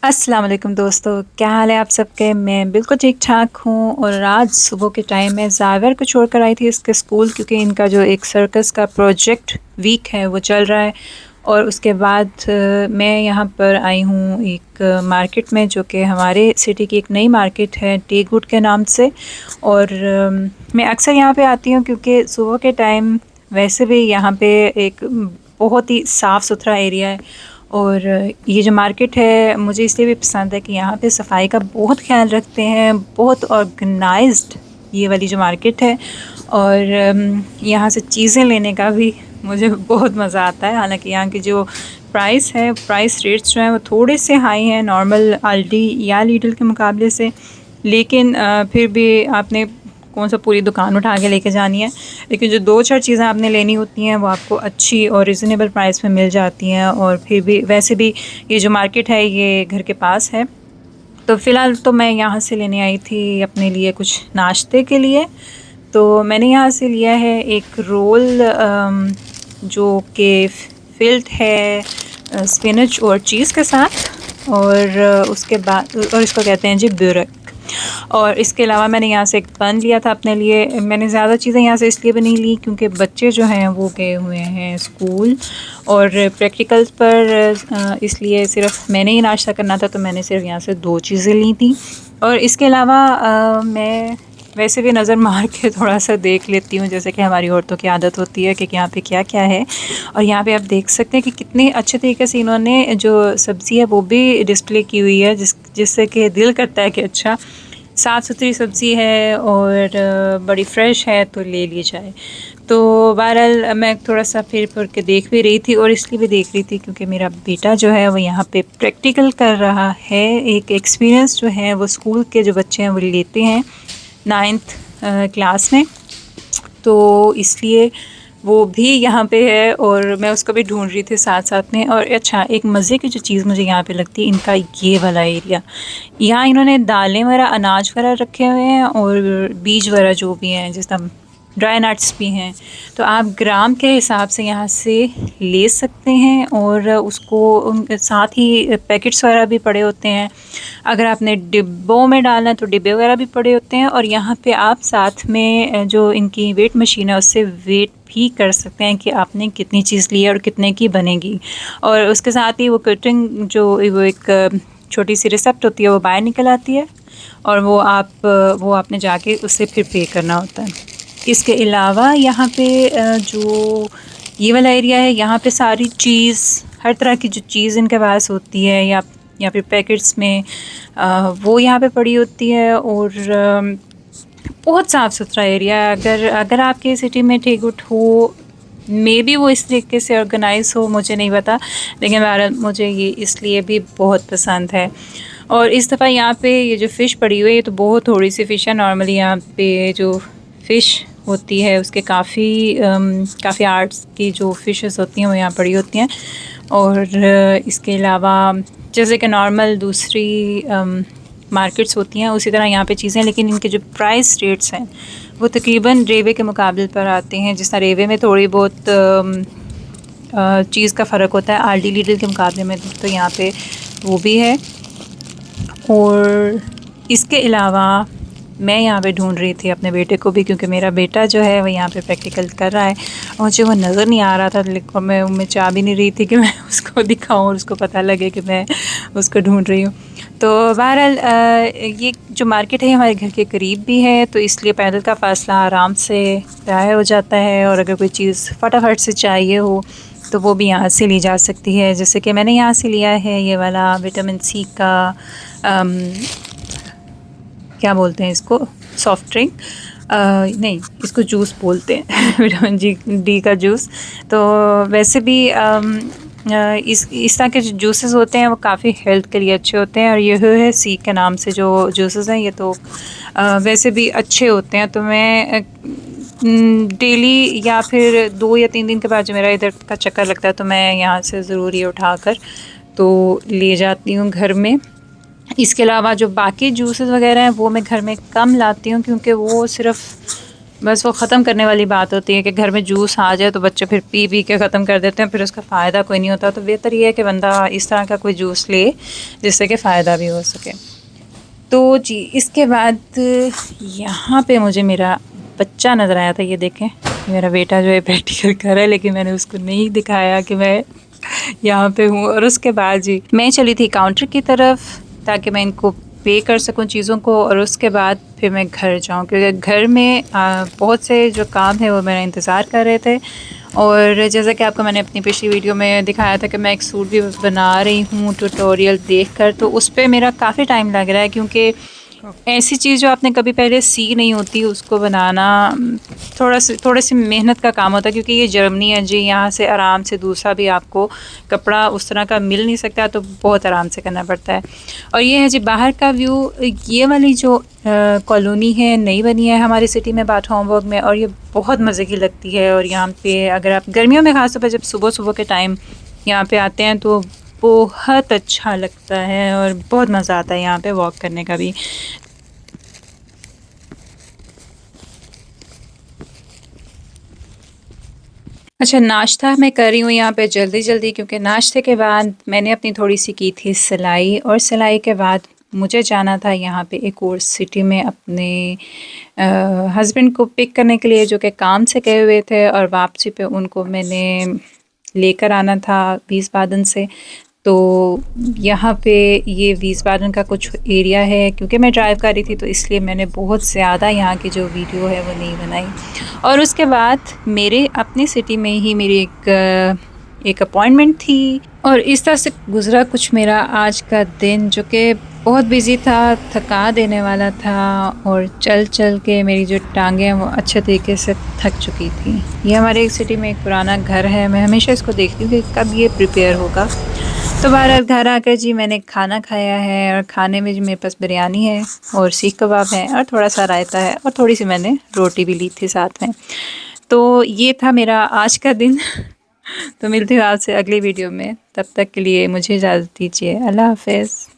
अस्सलाम वालेकुम दोस्तों, क्या हाल है आप सबके। मैं बिल्कुल ठीक ठाक हूँ। और आज सुबह के टाइम में ज़ाविर को छोड़ कर आई थी इसके स्कूल, क्योंकि इनका जो एक सर्कस का प्रोजेक्ट वीक है वो चल रहा है। और उसके बाद मैं यहाँ पर आई हूँ एक मार्केट में, जो कि हमारे सिटी की एक नई मार्केट है टेगवुड के नाम से। और मैं अक्सर यहाँ पे आती हूँ क्योंकि सुबह के टाइम वैसे भी यहाँ पे एक बहुत ही साफ़ सुथरा एरिया है। और ये जो मार्केट है मुझे इसलिए भी पसंद है कि यहाँ पे सफाई का बहुत ख्याल रखते हैं, बहुत ऑर्गेनाइज्ड ये वाली जो मार्केट है। और यहाँ से चीज़ें लेने का भी मुझे बहुत मज़ा आता है। हालांकि यहाँ की जो प्राइस रेट्स जो हैं वो थोड़े से हाई हैं नॉर्मल अल्डी या लीडल के मुकाबले से, लेकिन फिर भी आपने कौन सा पूरी दुकान उठा के लेके जानी है। लेकिन जो 2-4 चीज़ें आपने लेनी होती हैं वो आपको अच्छी और रिज़नेबल प्राइस में मिल जाती हैं। और फिर भी वैसे भी ये जो मार्केट है ये घर के पास है। तो फ़िलहाल तो मैं यहाँ से लेने आई थी अपने लिए कुछ नाश्ते के लिए। तो मैंने यहाँ से लिया है एक रोल जो कि फ़िल्ड है स्पिनच और चीज़ के साथ। और उसके बाद और इसको कहते हैं जी ब्यूरेक। और इसके अलावा मैंने यहाँ से एक बन लिया था अपने लिए। मैंने ज़्यादा चीज़ें यहाँ से इसलिए भी नहीं ली क्योंकि बच्चे जो हैं वो गए हुए हैं स्कूल और प्रैक्टिकल्स पर, इसलिए सिर्फ मैंने ही नाश्ता करना था, तो मैंने सिर्फ यहाँ से 2 चीज़ें ली थी। और इसके अलावा मैं वैसे भी नज़र मार के थोड़ा सा देख लेती हूँ, जैसे कि हमारी औरतों की आदत होती है कि यहाँ पे क्या क्या है। और यहाँ पे आप देख सकते हैं कि कितने अच्छे तरीके से इन्होंने जो सब्ज़ी है वो भी डिस्प्ले की हुई है, जिससे कि दिल करता है कि अच्छा साफ़ सुथरी सब्ज़ी है और बड़ी फ़्रेश है तो ले ली जाए। तो बहरहाल मैं थोड़ा सा फिर के देख भी रही थी, और इसलिए भी देख रही थी क्योंकि मेरा बेटा जो है वो यहाँ पे प्रैक्टिकल कर रहा है। एक एक्सपीरियंस जो है वो स्कूल के जो बच्चे हैं वो लेते हैं 9th क्लास में, तो इसलिए वो भी यहाँ पे है और मैं उसको भी ढूंढ रही थी साथ साथ में। और अच्छा, एक मज़े की जो चीज़ मुझे यहाँ पे लगती है, इनका ये वाला एरिया, यहाँ इन्होंने दालें वगैरह अनाज वगैरह रखे हुए हैं और बीज वगैरह जो भी हैं, जिस तरह ड्राई नट्स भी हैं। तो आप ग्राम के हिसाब से यहाँ से ले सकते हैं और उसको उनके साथ ही पैकेट्स वगैरह भी पड़े होते हैं। अगर आपने डिब्बों में डालना है तो डिब्बे वगैरह भी पड़े होते हैं। और यहाँ पे आप साथ में जो इनकी वेट मशीन है उससे वेट भी कर सकते हैं कि आपने कितनी चीज़ ली है और कितने की बनेगी। और उसके साथ ही वो कटिंग जो वो एक छोटी सी रिसिप्ट होती है वो बाहर निकल आती है, और वो आपने जाके उससे फिर पे करना होता है। इसके अलावा यहाँ पे जो ये वाला एरिया है, यहाँ पे सारी चीज़, हर तरह की जो चीज़ इनके पास होती है या फिर पैकेट्स में वो यहाँ पे पड़ी होती है। और बहुत साफ़ सुथरा एरिया है। अगर आपके सिटी में टेगवुड हो, मे बी वो इस तरीके से ऑर्गेनाइज हो, मुझे नहीं पता, लेकिन बहरहाल मुझे ये इसलिए भी बहुत पसंद है। और इस दफ़ा यहाँ पे ये जो फ़िश पड़ी हुई है, ये तो बहुत थोड़ी सी फ़िश है। नॉर्मली यहाँ पे जो फ़िश होती है उसके काफ़ी आर्ट्स की जो फ़िशेस होती हैं वो यहाँ पड़ी होती हैं। और इसके अलावा जैसे कि नॉर्मल दूसरी मार्केट्स होती हैं उसी तरह यहाँ पे चीज़ें, लेकिन इनके जो प्राइस रेट्स हैं वो तकरीबन रेवे के मुकाबले पर आते हैं। जिस तरह रेवे में थोड़ी बहुत चीज़ का फ़र्क होता है आल्डी लीडल के मुकाबले में, तो यहाँ पे वो भी है। और इसके अलावा मैं यहाँ पे ढूंढ रही थी अपने बेटे को भी, क्योंकि मेरा बेटा जो है वो यहाँ पे प्रैक्टिकल कर रहा है और मुझे वो नज़र नहीं आ रहा था, लेकिन मैं चाह भी नहीं रही थी कि मैं उसको दिखाऊं और उसको पता लगे कि मैं उसको ढूंढ रही हूँ। तो बहरहाल ये जो मार्केट है हमारे घर के करीब भी है, तो इसलिए पैदल का फ़ासला आराम से तय हो जाता है। और अगर कोई चीज़ फटाफट से चाहिए हो तो वो भी यहाँ से ली जा सकती है। जैसे कि मैंने यहाँ से लिया है ये वाला विटामिन सी का क्या बोलते हैं इसको, सॉफ्ट ड्रिंक, नहीं इसको जूस बोलते हैं विटामिन डी का जूस। तो वैसे भी इस तरह के जो जूसेस होते हैं वो काफ़ी हेल्थ के लिए अच्छे होते हैं। और ये है सी के नाम से जो जूसेस हैं, ये तो वैसे भी अच्छे होते हैं। तो मैं डेली या फिर 2 या 3 दिन के बाद जो मेरा इधर का चक्कर लगता है तो मैं यहाँ से ज़रूर ये उठाकर तो ले जाती हूँ घर में। इसके अलावा जो बाकी जूसेस वगैरह हैं वो मैं घर में कम लाती हूँ, क्योंकि वो सिर्फ बस वो ख़त्म करने वाली बात होती है कि घर में जूस आ जाए तो बच्चे फिर पी पी के ख़त्म कर देते हैं, फिर उसका फ़ायदा कोई नहीं होता। तो बेहतर ये है कि बंदा इस तरह का कोई जूस ले जिससे कि फ़ायदा भी हो सके। तो जी, इसके बाद यहाँ पे मुझे मेरा बच्चा नज़र आया था। ये देखें, मेरा बेटा जो है प्रैक्टिकल कर रहा है, लेकिन मैंने उसको नहीं दिखाया कि मैं यहाँ पे हूँ। और उसके बाद जी मैं चली थी काउंटर की तरफ ताकि मैं इनको पे कर सकूँ चीज़ों को, और उसके बाद फिर मैं घर जाऊँ, क्योंकि घर में बहुत से जो काम है वो मेरा इंतज़ार कर रहे थे। और जैसा कि आपको मैंने अपनी पिछली वीडियो में दिखाया था कि मैं एक सूट भी बना रही हूँ ट्यूटोरियल देखकर, तो उस पे मेरा काफ़ी टाइम लग रहा है, क्योंकि ऐसी चीज़ जो आपने कभी पहले सी नहीं होती उसको बनाना थोड़ी सी मेहनत का काम होता है, क्योंकि ये जर्मनी है जी, यहाँ से आराम से दूसरा भी आपको कपड़ा उस तरह का मिल नहीं सकता, तो बहुत आराम से करना पड़ता है। और ये है जी बाहर का व्यू। ये वाली जो कॉलोनी है नई बनी है हमारी सिटी में बाट होमवर्क में, और ये बहुत मज़े की लगती है। और यहाँ पे अगर आप गर्मियों में ख़ासतौर पर जब सुबह सुबह के टाइम यहाँ पे आते हैं तो बहुत अच्छा लगता है और बहुत मज़ा आता है यहाँ पे वॉक करने का भी। अच्छा, नाश्ता मैं कर रही हूँ यहाँ पे जल्दी-जल्दी, क्योंकि नाश्ते के बाद मैंने अपनी थोड़ी-सी की थी सिलाई, और सिलाई के बाद मुझे जाना था यहाँ पे एक और सिटी में अपने हस्बैंड को पिक करने के लिए, जो कि काम से गए हुए थे, और वापसी पे उनको मैंने लेकर आना था विस्बाडन से। तो यहाँ पे ये विस्बाडन का कुछ एरिया है, क्योंकि मैं ड्राइव कर रही थी तो इसलिए मैंने बहुत ज़्यादा यहाँ की जो वीडियो है वो नहीं बनाई। और उसके बाद मेरे अपनी सिटी में ही मेरी एक अपॉइंटमेंट थी, और इस तरह से गुज़रा कुछ मेरा आज का दिन, जो कि बहुत बिज़ी था, थका देने वाला था, और चल के मेरी जो टांगें हैं वो अच्छे तरीके से थक चुकी थी। ये हमारे एक सिटी में एक पुराना घर है, मैं हमेशा इसको देखती हूँ कि कब ये प्रिपेयर होगा। तो बहरहाल घर आकर जी मैंने खाना खाया है, और खाने में जी मेरे पास बिरयानी है और सीख कबाब है और थोड़ा सा रायता है, और थोड़ी सी मैंने रोटी भी ली थी साथ में। तो ये था मेरा आज का दिन। तो मिलती हूँ आपसे अगली वीडियो में, तब तक के लिए मुझे इजाज़त दीजिए। अल्लाह हाफ़िज़।